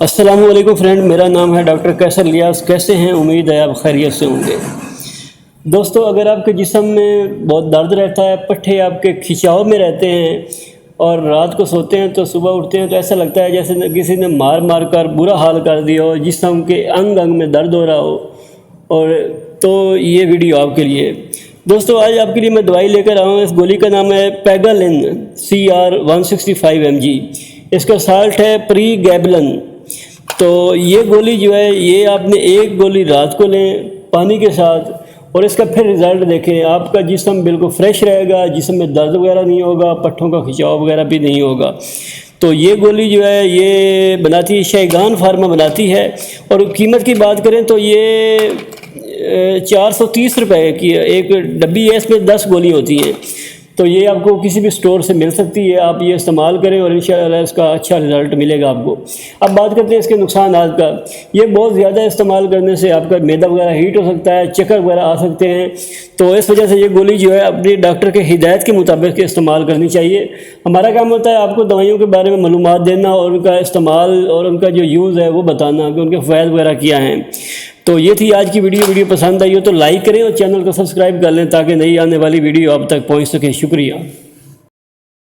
السلام علیکم فرینڈ، میرا نام ہے ڈاکٹر قیصر الیاس۔ کیسے ہیں؟ امید ہے آپ خیریت سے ہوں گے۔ دوستو، اگر آپ کے جسم میں بہت درد رہتا ہے، پٹھے آپ کے کھچاؤ میں رہتے ہیں اور رات کو سوتے ہیں تو صبح اٹھتے ہیں تو ایسا لگتا ہے جیسے کسی نے مار مار کر برا حال کر دیا ہو، جسم کے انگ انگ میں درد ہو رہا ہو، اور تو یہ ویڈیو آپ کے لیے۔ دوستو، آج آپ کے لیے میں دوائی لے کر آؤں۔ اس گولی کا نام ہے پیگالین CR165 mg۔ اس کا سالٹ ہے پری گیبلن۔ تو یہ گولی جو ہے، یہ آپ نے ایک گولی رات کو لیں پانی کے ساتھ، اور اس کا پھر رزلٹ دیکھیں۔ آپ کا جسم بالکل فریش رہے گا، جسم میں درد وغیرہ نہیں ہوگا، پٹھوں کا کھچاؤ وغیرہ بھی نہیں ہوگا۔ تو یہ گولی جو ہے یہ بناتی ہے شائگان فارما بناتی ہے، اور قیمت کی بات کریں تو یہ 430 روپے کی ایک ڈبی ہے۔ اس میں 10 گولی ہوتی ہیں، تو یہ آپ کو کسی بھی سٹور سے مل سکتی ہے۔ آپ یہ استعمال کریں اور انشاءاللہ اس کا اچھا رزلٹ ملے گا آپ کو۔ اب بات کرتے ہیں اس کے نقصانات کا۔ یہ بہت زیادہ استعمال کرنے سے آپ کا معدہ وغیرہ ہیٹ ہو سکتا ہے، چکر وغیرہ آ سکتے ہیں، تو اس وجہ سے یہ گولی جو ہے اپنی ڈاکٹر کے ہدایت کے مطابق استعمال کرنی چاہیے۔ ہمارا کام ہوتا ہے آپ کو دوائیوں کے بارے میں معلومات دینا اور ان کا استعمال اور ان کا جو یوز ہے وہ بتانا کہ ان کے فوائد وغیرہ کیا ہیں۔ تو یہ تھی آج کی ویڈیو پسند آئی ہو تو لائک کریں اور چینل کو سبسکرائب کر لیں تاکہ نئی آنے والی ویڈیو آپ تک پہنچ سکے۔ شکریہ۔